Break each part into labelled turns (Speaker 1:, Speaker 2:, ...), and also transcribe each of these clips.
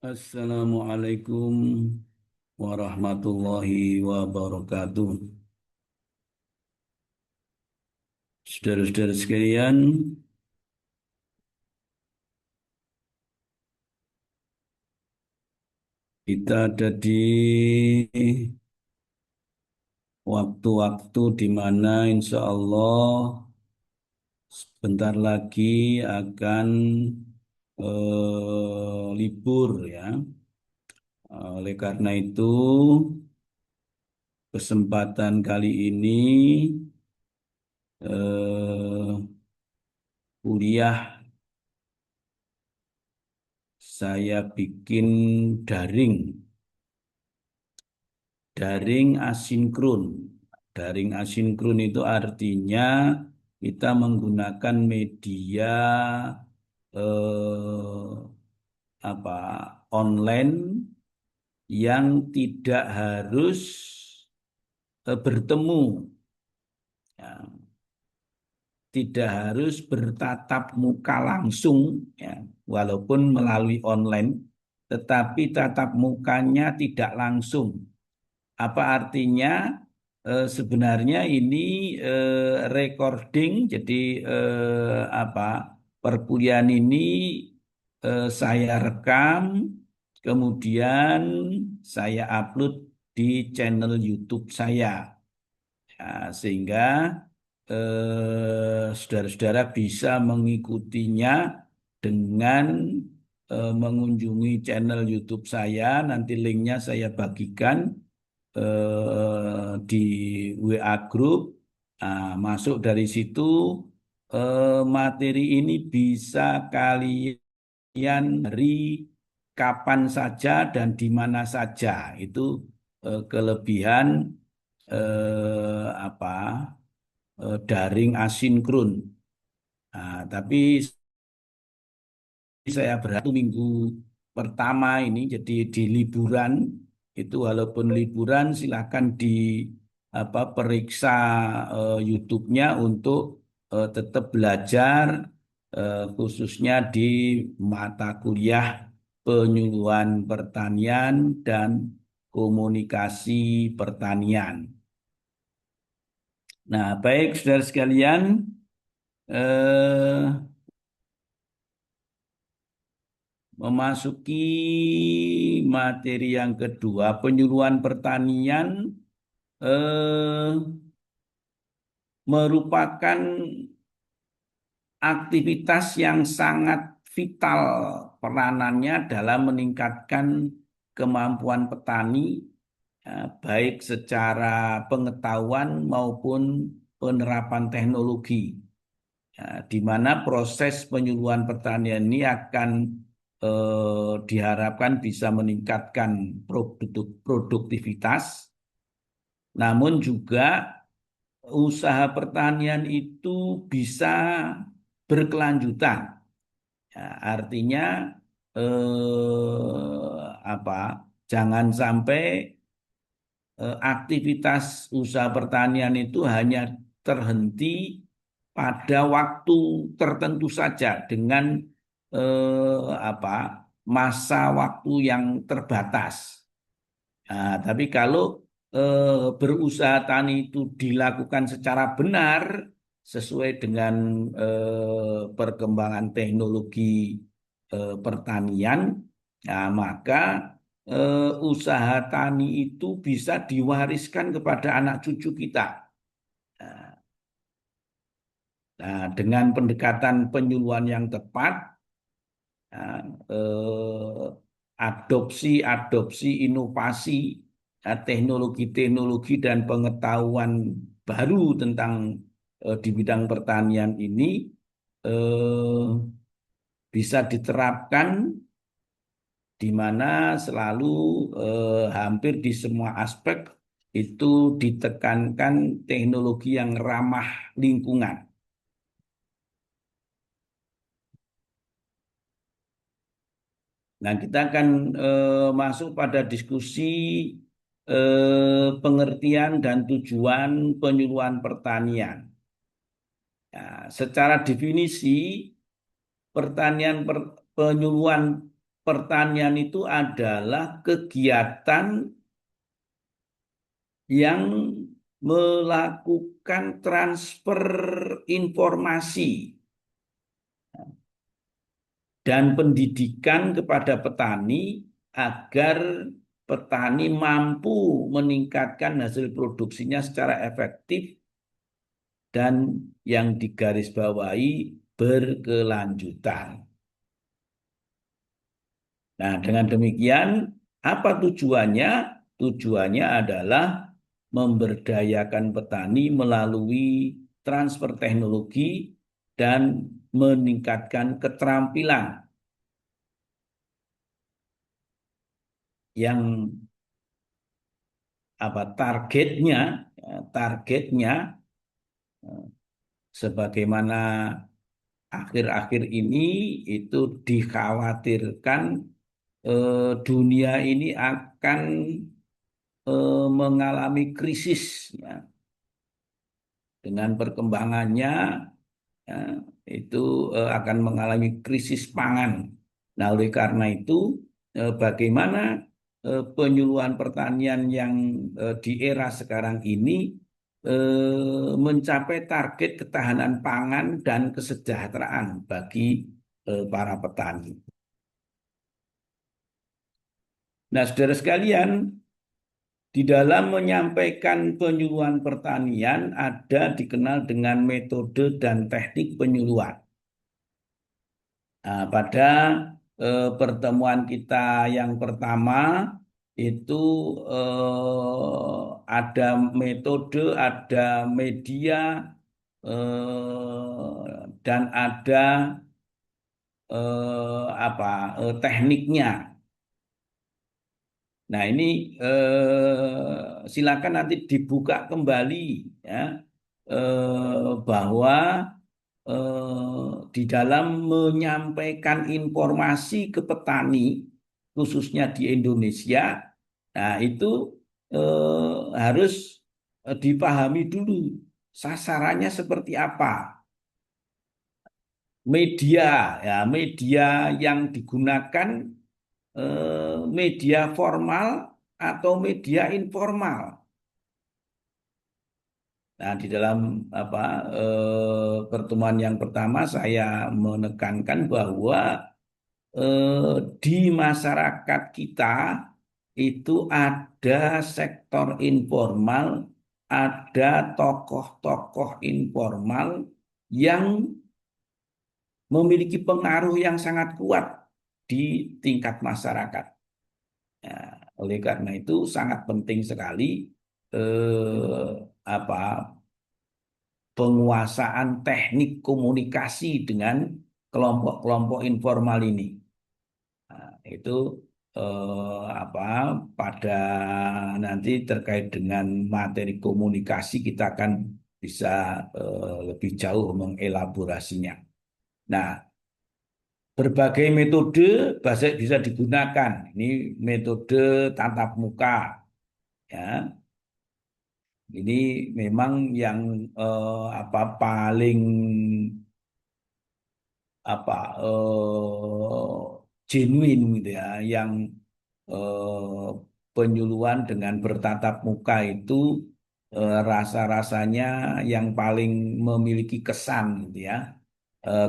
Speaker 1: Assalamualaikum warahmatullahi wabarakatuh. Saudara-saudara sekalian, kita ada di waktu-waktu di mana insya Allah sebentar lagi akan libur ya. Oleh karena itu, kesempatan kali ini kuliah saya bikin daring. Daring asinkron. Daring asinkron itu artinya kita menggunakan media eh, apa online yang tidak harus bertemu, ya, tidak harus bertatap muka langsung, ya, walaupun melalui online, tetapi tatap mukanya tidak langsung. Apa artinya? Sebenarnya ini recording, jadi apa perkuliahan ini saya rekam, kemudian saya upload di channel YouTube saya. Ya, sehingga saudara-saudara bisa mengikutinya dengan mengunjungi channel YouTube saya. Nanti linknya saya bagikan di WA Group. Nah, masuk dari situ, materi ini bisa kalian dari kapan saja dan di mana saja. Itu kelebihan apa daring asinkron. Nah, tapi saya berarti minggu pertama ini jadi di liburan itu, walaupun liburan silakan di apa periksa YouTube-nya untuk tetap belajar, khususnya di mata kuliah penyuluhan pertanian dan komunikasi pertanian. Nah, baik saudara sekalian, eh, memasuki materi yang kedua, penyuluhan pertanian eh, merupakan aktivitas yang sangat vital peranannya dalam meningkatkan kemampuan petani, baik secara pengetahuan maupun penerapan teknologi. Di mana proses penyuluhan pertanian ini akan diharapkan bisa meningkatkan produktivitas, namun juga usaha pertanian itu bisa berkelanjutan. Ya, artinya apa? Jangan sampai aktivitas usaha pertanian itu hanya terhenti pada waktu tertentu saja dengan apa masa waktu yang terbatas. Nah, tapi kalau berusaha tani itu dilakukan secara benar sesuai dengan perkembangan teknologi pertanian, nah, maka usaha tani itu bisa diwariskan kepada anak cucu kita. Nah, dengan pendekatan penyuluhan yang tepat, nah, adopsi inovasi, teknologi-teknologi dan pengetahuan baru tentang di bidang pertanian ini eh, bisa diterapkan di mana selalu hampir di semua aspek itu ditekankan teknologi yang ramah lingkungan. Nah, kita akan masuk pada diskusi pengertian dan tujuan penyuluhan pertanian. Ya, secara definisi, penyuluhan pertanian itu adalah kegiatan yang melakukan transfer informasi dan pendidikan kepada petani agar petani mampu meningkatkan hasil produksinya secara efektif dan yang digarisbawahi berkelanjutan. Nah, dengan demikian, apa tujuannya? Tujuannya adalah memberdayakan petani melalui transfer teknologi dan meningkatkan keterampilan yang targetnya eh, sebagaimana akhir-akhir ini itu dikhawatirkan dunia ini akan mengalami krisis ya. Dengan perkembangannya ya, itu akan mengalami krisis pangan. Nah, oleh karena itu bagaimana penyuluhan pertanian yang di era sekarang ini mencapai target ketahanan pangan dan kesejahteraan bagi para petani. Nah, saudara sekalian, di dalam menyampaikan penyuluhan pertanian ada dikenal dengan metode dan teknik penyuluhan. Nah, pada pertemuan kita yang pertama itu ada metode, ada media, dan ada tekniknya. Nah, ini silakan nanti dibuka kembali ya bahwa di dalam menyampaikan informasi ke petani khususnya di Indonesia, nah itu harus dipahami dulu sasarannya seperti apa. Media ya, media yang digunakan media formal atau media informal. Nah, di dalam pertemuan yang pertama saya menekankan bahwa di masyarakat kita itu ada sektor informal, ada tokoh-tokoh informal yang memiliki pengaruh yang sangat kuat di tingkat masyarakat. Ya, oleh karena itu sangat penting sekali eh, apa penguasaan teknik komunikasi dengan kelompok-kelompok informal ini. Nah, itu apa pada nanti terkait dengan materi komunikasi kita akan bisa lebih jauh mengelaborasinya. Nah, berbagai metode bisa digunakan. Ini metode tatap muka, ya. Ini memang yang paling apa genuine gitu ya, yang eh, penyuluhan dengan bertatap muka itu rasa-rasanya yang paling memiliki kesan gitu ya.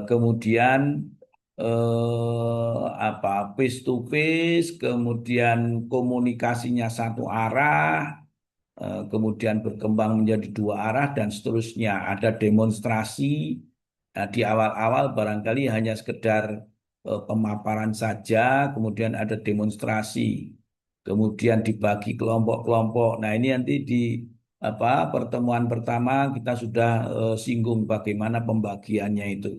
Speaker 1: Kemudian face to face, kemudian komunikasinya satu arah, kemudian berkembang menjadi dua arah dan seterusnya. Ada demonstrasi. Nah, di awal-awal barangkali hanya sekedar pemaparan saja, kemudian ada demonstrasi, kemudian dibagi kelompok-kelompok. Nah, ini nanti di pertemuan pertama kita sudah singgung bagaimana pembagiannya itu.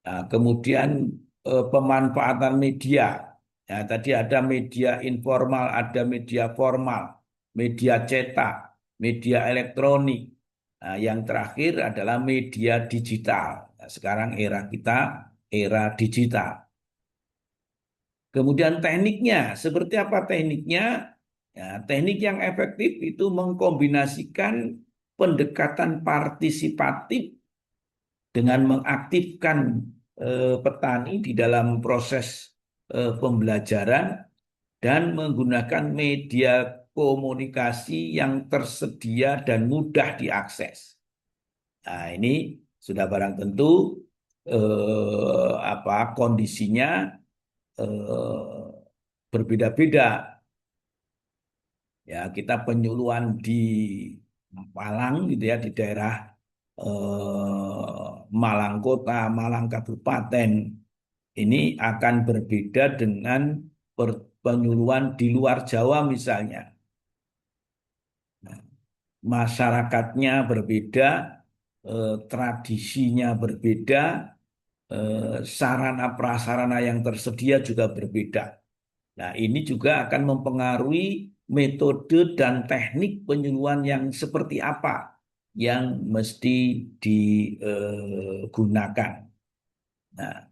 Speaker 1: Nah, kemudian pemanfaatan media. Ya, tadi ada media informal, ada media formal, media cetak, media elektronik. Nah, yang terakhir adalah media digital. Nah, sekarang era kita era digital. Kemudian tekniknya, seperti apa tekniknya? Ya, teknik yang efektif itu mengkombinasikan pendekatan partisipatif dengan mengaktifkan petani di dalam proses pembelajaran dan menggunakan media komunikasi yang tersedia dan mudah diakses. Nah, ini sudah barang tentu kondisinya berbeda-beda. Ya, kita penyuluhan di Malang gitu ya, di daerah Malang Kota, Malang Kabupaten ini akan berbeda dengan penyuluhan di luar Jawa misalnya. Nah, masyarakatnya berbeda, tradisinya berbeda, sarana prasarana yang tersedia juga berbeda. Nah, ini juga akan mempengaruhi metode dan teknik penyuluhan yang seperti apa yang mesti digunakan. Nah,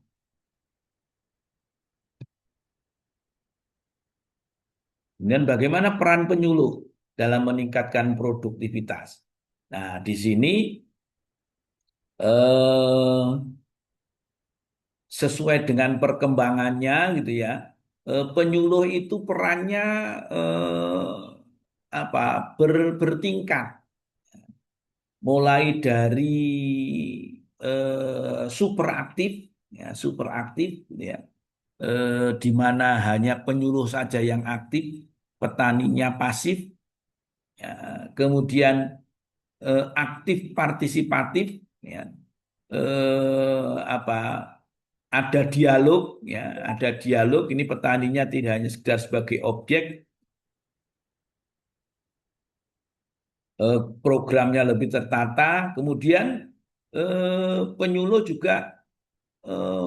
Speaker 1: kemudian bagaimana peran penyuluh dalam meningkatkan produktivitas? Nah, di sini eh, sesuai dengan perkembangannya gitu ya, penyuluh itu perannya eh, bertingkat, mulai dari superaktif, ya superaktif, gitu ya, di mana hanya penyuluh saja yang aktif, petaninya pasif, ya, kemudian aktif partisipatif, ya, eh, apa ada dialog, ya ada dialog. Ini petaninya tidak hanya sekedar sebagai objek, programnya lebih tertata. Kemudian penyuluh juga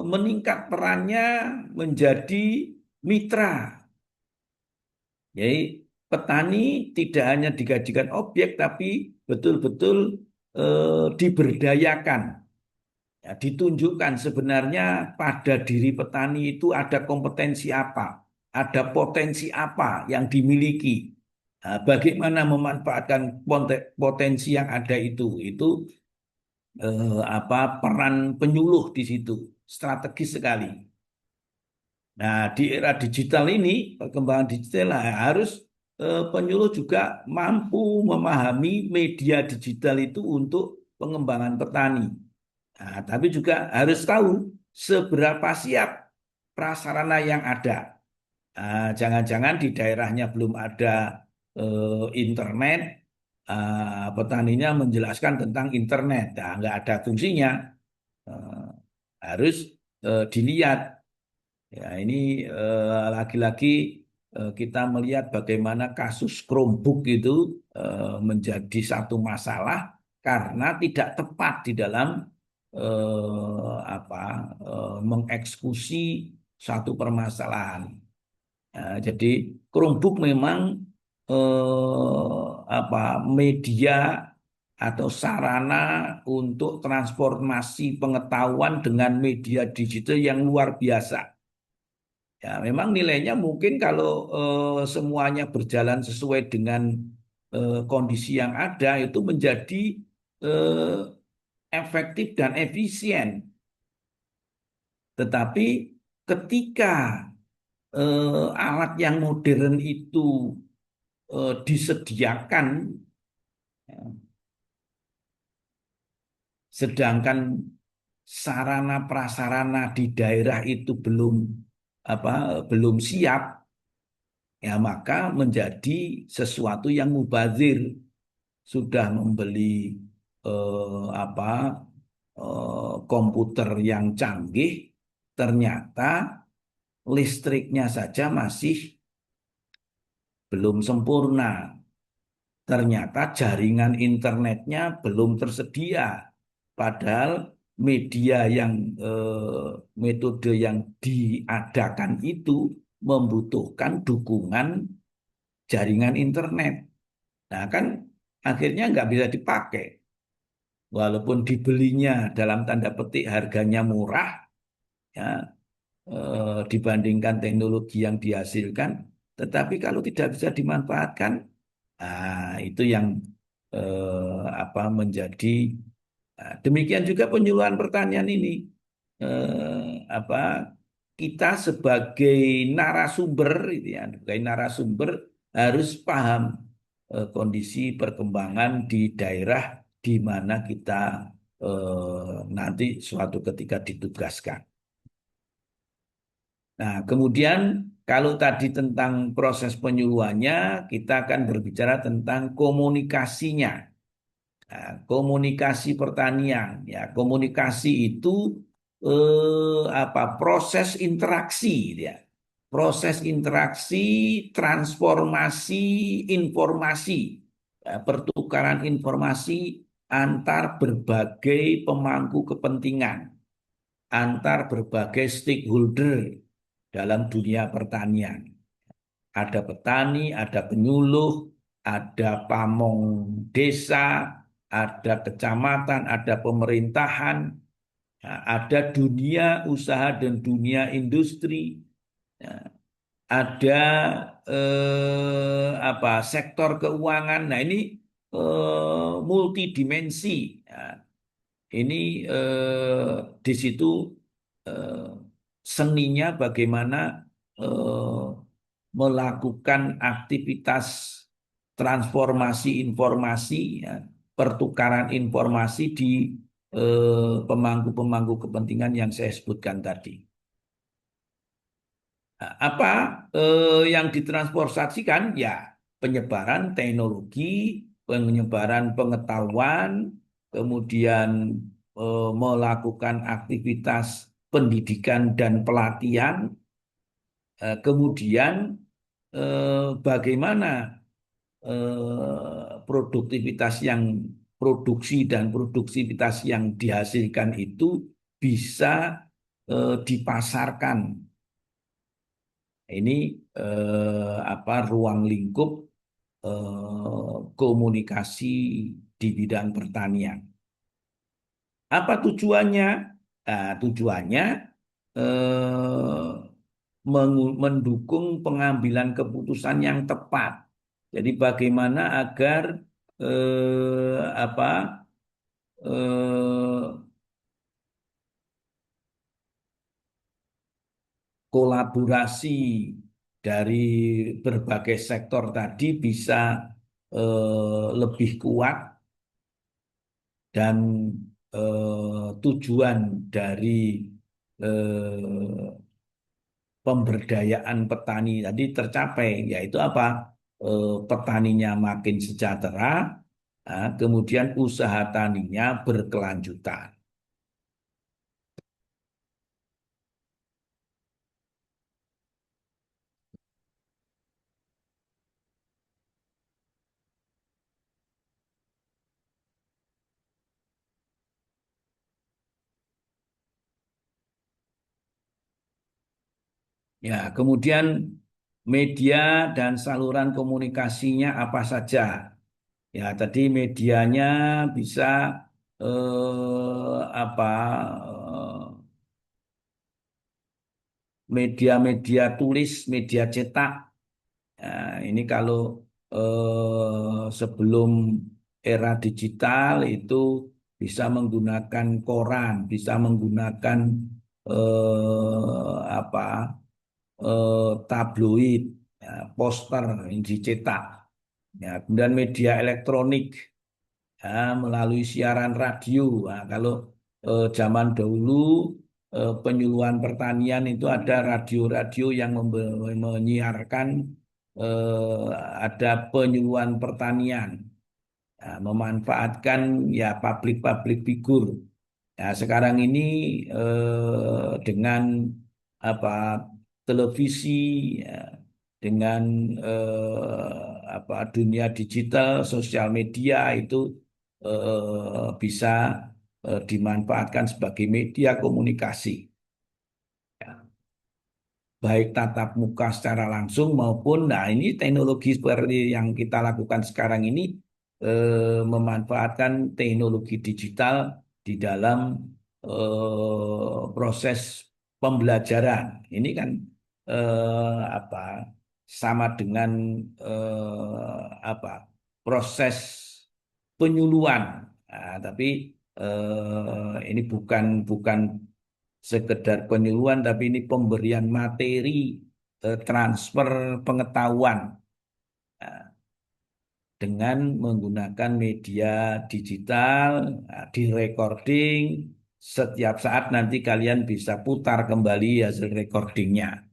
Speaker 1: meningkat perannya menjadi mitra. Jadi petani tidak hanya dijadikan objek, tapi betul-betul diberdayakan. Ya, ditunjukkan sebenarnya pada diri petani itu ada kompetensi apa, ada potensi apa yang dimiliki. Nah, bagaimana memanfaatkan potensi yang ada itu peran penyuluh di situ strategis sekali. Nah, di era digital ini, perkembangan digital harus penyuluh juga mampu memahami media digital itu untuk pengembangan petani. Nah, tapi juga harus tahu seberapa siap prasarana yang ada. Nah, jangan-jangan di daerahnya belum ada internet, petaninya menjelaskan tentang internet, nah, nggak ada fungsinya. Eh, harus dilihat. Ya, ini lagi-lagi kita melihat bagaimana kasus Chromebook itu menjadi satu masalah karena tidak tepat di dalam mengeksekusi satu permasalahan. Ya, jadi Chromebook memang media atau sarana untuk transformasi pengetahuan dengan media digital yang luar biasa. Ya, memang nilainya mungkin kalau semuanya berjalan sesuai dengan kondisi yang ada itu menjadi eh, efektif dan efisien. Tetapi ketika alat yang modern itu disediakan, ya, sedangkan sarana prasarana di daerah itu belum siap, ya maka menjadi sesuatu yang mubazir. Sudah membeli komputer yang canggih, ternyata listriknya saja masih belum sempurna. Ternyata jaringan internetnya belum tersedia. Padahal media yang metode yang diadakan itu membutuhkan dukungan jaringan internet. Nah, kan akhirnya nggak bisa dipakai. Walaupun dibelinya dalam tanda petik harganya murah, ya, dibandingkan teknologi yang dihasilkan, tetapi kalau tidak bisa dimanfaatkan, itu yang menjadi demikian juga penyuluhan pertanian ini, apa kita sebagai narasumber, gitu ya, sebagai narasumber harus paham kondisi perkembangan di daerah di mana kita nanti suatu ketika ditugaskan. Nah, kemudian kalau tadi tentang proses penyuluhannya, kita akan berbicara tentang komunikasinya. Nah, komunikasi pertanian, ya komunikasi itu apa proses interaksi, ya proses interaksi, transformasi informasi, ya, pertukaran informasi antar berbagai pemangku kepentingan, antar berbagai stakeholder dalam dunia pertanian. Ada petani, ada penyuluh, ada pamong desa, ada kecamatan, ada pemerintahan, ada dunia usaha dan dunia industri, ada apa sektor keuangan. Nah, ini multidimensi. Ya, ini di situ eh, seninya bagaimana eh, melakukan aktivitas transformasi informasi, ya, pertukaran informasi di pemangku-pemangku kepentingan yang saya sebutkan tadi. Nah, apa yang ditransportasikan? Ya, penyebaran teknologi, penyebaran pengetahuan, kemudian melakukan aktivitas pendidikan dan pelatihan, kemudian bagaimana produktivitas yang produksi dan produktivitas yang dihasilkan itu bisa dipasarkan. Ini apa ruang lingkup komunikasi di bidang pertanian. Apa tujuannya? Nah, tujuannya eh, mendukung pengambilan keputusan yang tepat. Jadi bagaimana agar apa eh, kolaborasi dari berbagai sektor tadi bisa lebih kuat dan tujuan dari eh, pemberdayaan petani tadi tercapai, yaitu apa? Petaninya makin sejahtera, kemudian usaha taninya berkelanjutan. Ya, kemudian media dan saluran komunikasinya apa saja? Ya, tadi medianya bisa apa media-media tulis, media cetak. Nah, ini kalau sebelum era digital itu bisa menggunakan koran, bisa menggunakan apa tabloid, ya, poster yang dicetak. Ya, kemudian media elektronik, ya, melalui siaran radio. Nah, kalau zaman dahulu penyuluhan pertanian itu ada radio-radio yang menyiarkan ada penyuluhan pertanian, ya, memanfaatkan ya publik-publik figur. Nah, sekarang ini dengan apa televisi, ya, dengan apa dunia digital, sosial media itu bisa dimanfaatkan sebagai media komunikasi, ya. Baik tatap muka secara langsung maupun, nah ini teknologi seperti yang kita lakukan sekarang ini memanfaatkan teknologi digital di dalam proses pembelajaran. Ini kan apa sama dengan apa proses penyuluhan. Nah, tapi ini bukan bukan sekedar penyuluhan, tapi ini pemberian materi, transfer pengetahuan dengan menggunakan media digital, di recording. Setiap saat nanti kalian bisa putar kembali hasil recordingnya.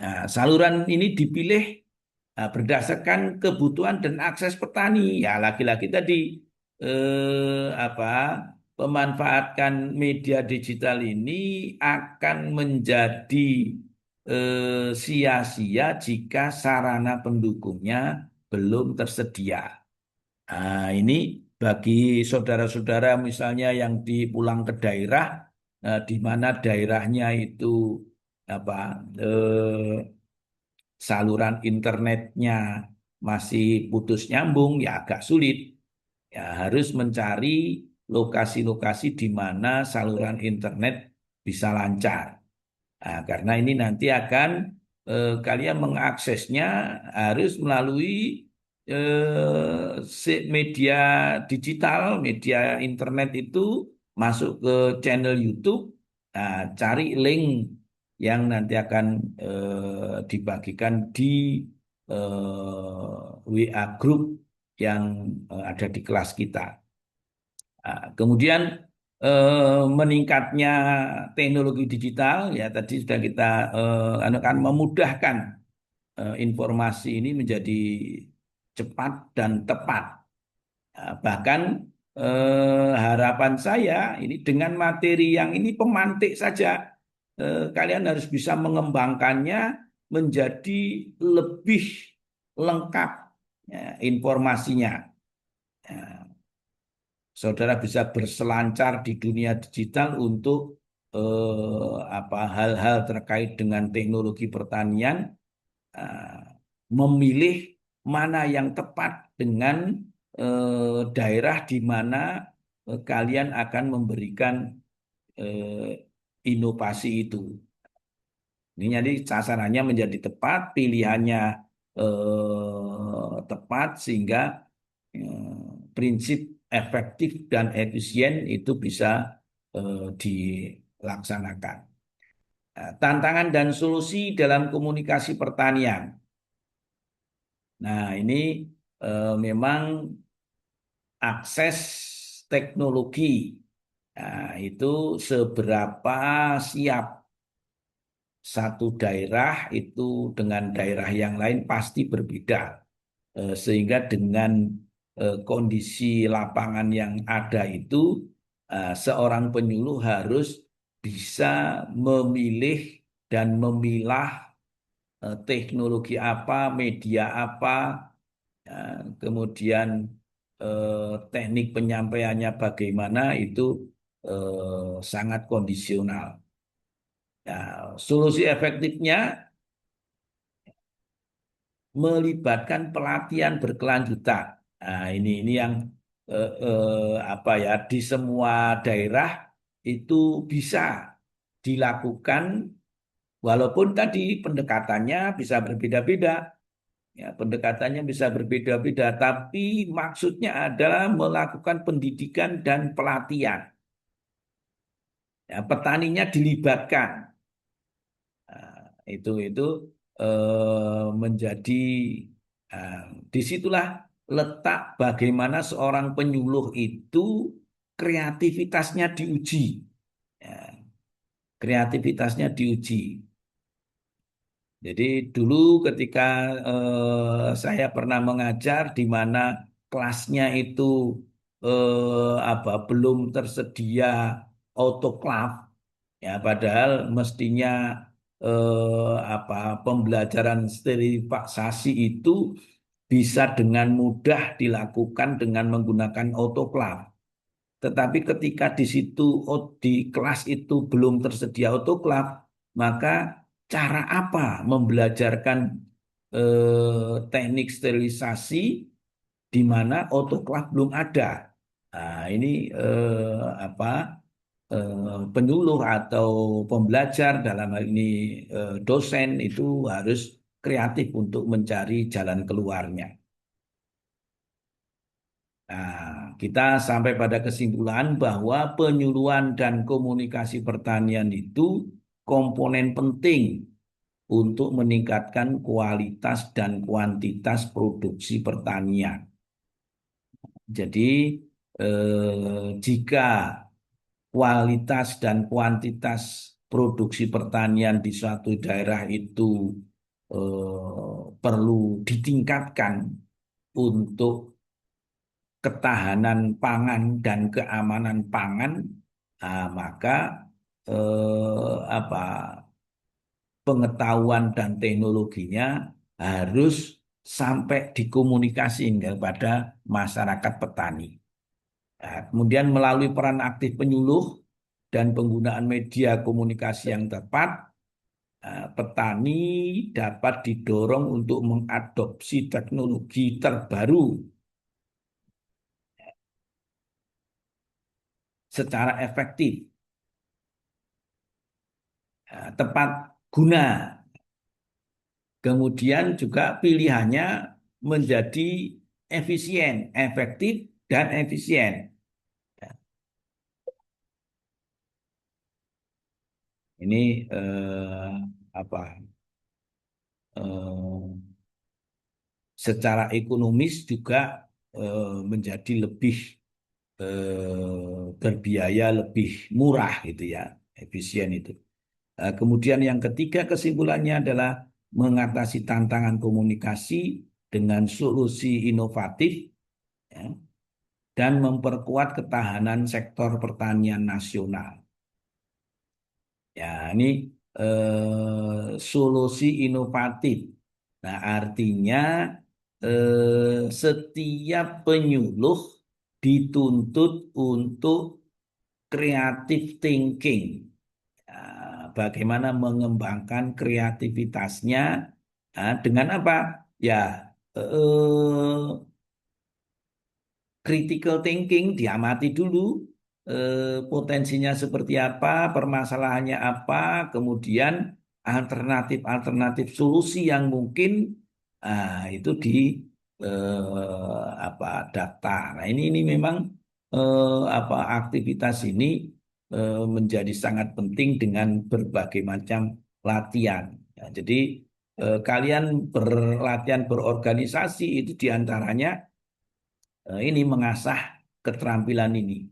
Speaker 1: Nah, saluran ini dipilih berdasarkan kebutuhan dan akses petani. Ya, lagi-lagi tadi apa pemanfaatkan media digital ini akan menjadi sia-sia jika sarana pendukungnya belum tersedia. Nah, ini bagi saudara-saudara misalnya yang pulang ke daerah, di mana daerahnya itu apa saluran internetnya masih putus nyambung, ya agak sulit. Ya harus mencari lokasi-lokasi di mana saluran internet bisa lancar. Nah, karena ini nanti akan kalian mengaksesnya harus melalui media digital, media internet itu masuk ke channel YouTube, nah, cari link yang nanti akan dibagikan di WA group yang ada di kelas kita. Nah, kemudian meningkatnya teknologi digital ya tadi sudah kita akan memudahkan informasi ini menjadi cepat dan tepat. Nah, bahkan harapan saya ini dengan materi yang ini pemantik saja, kalian harus bisa mengembangkannya menjadi lebih lengkap ya, informasinya. Ya, saudara bisa berselancar di dunia digital untuk apa hal-hal terkait dengan teknologi pertanian, eh, memilih mana yang tepat dengan daerah di mana kalian akan memberikan inovasi itu. Ini jadi sasarannya menjadi tepat, pilihannya tepat sehingga prinsip efektif dan efisien itu bisa dilaksanakan. Nah, tantangan dan solusi dalam komunikasi pertanian. Nah, ini memang akses teknologi. Nah, itu seberapa siap satu daerah itu dengan daerah yang lain pasti berbeda. Sehingga dengan kondisi lapangan yang ada itu, seorang penyuluh harus bisa memilih dan memilah teknologi apa, media apa, kemudian teknik penyampaiannya bagaimana itu sangat kondisional. Nah, solusi efektifnya melibatkan pelatihan berkelanjutan. Nah, ini yang apa ya di semua daerah itu bisa dilakukan walaupun tadi pendekatannya bisa berbeda-beda. Ya, pendekatannya bisa berbeda-beda, tapi maksudnya adalah melakukan pendidikan dan pelatihan. Ya, petaninya dilibatkan. Nah, itu menjadi nah, disitulah letak bagaimana seorang penyuluh itu kreativitasnya diuji. Ya, kreativitasnya diuji. Jadi dulu ketika saya pernah mengajar di mana kelasnya itu apa belum tersedia autoklav, ya padahal mestinya apa pembelajaran sterilisasi itu bisa dengan mudah dilakukan dengan menggunakan autoklav. Tetapi ketika di situ di kelas itu belum tersedia autoklav, maka cara apa membelajarkan teknik sterilisasi di mana autoklav belum ada? Nah, ini apa penyuluh atau pembelajar dalam hal ini dosen itu harus kreatif untuk mencari jalan keluarnya. Nah, kita sampai pada kesimpulan bahwa penyuluhan dan komunikasi pertanian itu komponen penting untuk meningkatkan kualitas dan kuantitas produksi pertanian. Jadi, jika kualitas dan kuantitas produksi pertanian di suatu daerah itu perlu ditingkatkan untuk ketahanan pangan dan keamanan pangan, maka apa pengetahuan dan teknologinya harus sampai dikomunikasikan kepada masyarakat petani. Nah, kemudian melalui peran aktif penyuluh dan penggunaan media komunikasi yang tepat, petani dapat didorong untuk mengadopsi teknologi terbaru secara efektif, tepat guna. Kemudian juga pilihannya menjadi efisien, efektif, dan efisien. Ini apa? Secara ekonomis juga menjadi lebih berbiaya, lebih murah gitu ya, efisien itu. Kemudian yang ketiga kesimpulannya adalah mengatasi tantangan komunikasi dengan solusi inovatif, ya, dan memperkuat ketahanan sektor pertanian nasional. Ya, ini solusi inovatif. Nah, artinya setiap penyuluh dituntut untuk creative thinking. Bagaimana mengembangkan kreativitasnya, dengan apa? Ya, eh, critical thinking, diamati dulu potensinya seperti apa, permasalahannya apa, kemudian alternatif-alternatif solusi yang mungkin, itu di apa daftar. Nah, ini memang apa aktivitas ini menjadi sangat penting dengan berbagai macam latihan. Ya, jadi kalian berlatihan berorganisasi itu diantaranya ini mengasah keterampilan ini.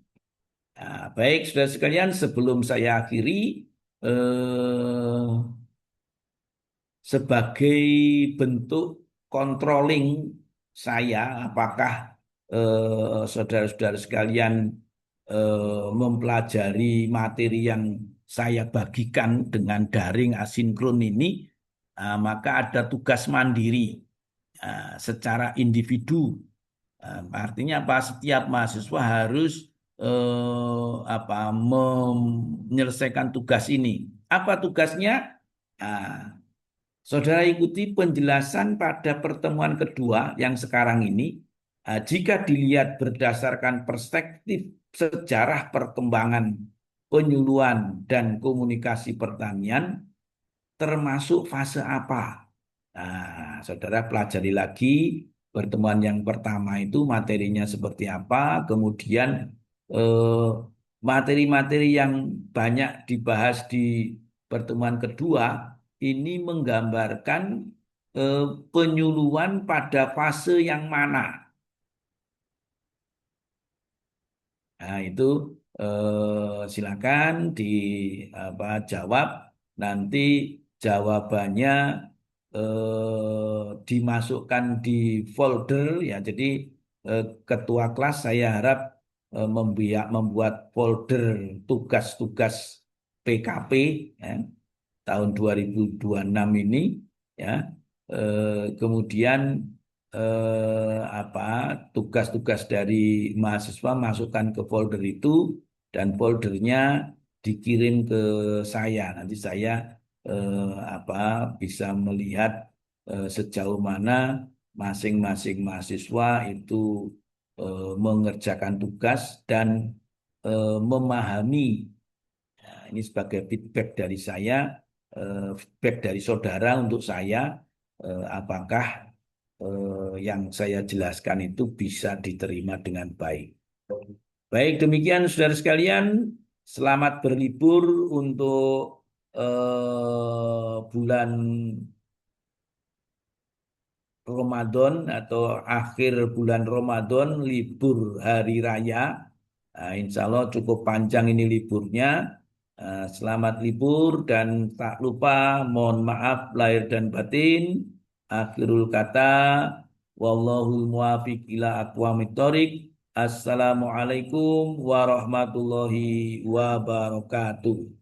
Speaker 1: Nah, baik, saudara sekalian, sebelum saya akhiri, eh, sebagai bentuk controlling saya, apakah saudara-saudara sekalian mempelajari materi yang saya bagikan dengan daring asinkron ini, maka ada tugas mandiri secara individu. Artinya apa? Setiap mahasiswa harus apa menyelesaikan tugas ini. Apa tugasnya? Nah, saudara ikuti penjelasan pada pertemuan kedua yang sekarang ini. Jika dilihat berdasarkan perspektif sejarah perkembangan penyuluhan dan komunikasi pertanian, termasuk fase apa? Nah, saudara pelajari lagi pertemuan yang pertama itu materinya seperti apa, kemudian eh, materi-materi yang banyak dibahas di pertemuan kedua ini menggambarkan eh, penyuluhan pada fase yang mana. Nah, itu silakan di apa jawab, nanti jawabannya dimasukkan di folder ya. Jadi ketua kelas saya harap membuat folder tugas-tugas PKP ya, tahun 2026 ini ya. Kemudian apa tugas-tugas dari mahasiswa masukkan ke folder itu dan foldernya dikirim ke saya. Nanti saya apa bisa melihat sejauh mana masing-masing mahasiswa itu mengerjakan tugas dan memahami. Nah, ini sebagai feedback dari saya, feedback dari saudara untuk saya, apakah yang saya jelaskan itu bisa diterima dengan baik. Baik, demikian saudara sekalian, selamat berlibur untuk bulan Ramadan atau akhir bulan Ramadan, libur hari raya. Nah, insya Allah cukup panjang ini liburnya. Selamat libur dan tak lupa mohon maaf lahir dan batin. Akhirul kata, wallahul muwafiq ila aqwamit thoriq. Assalamualaikum warahmatullahi wabarakatuh.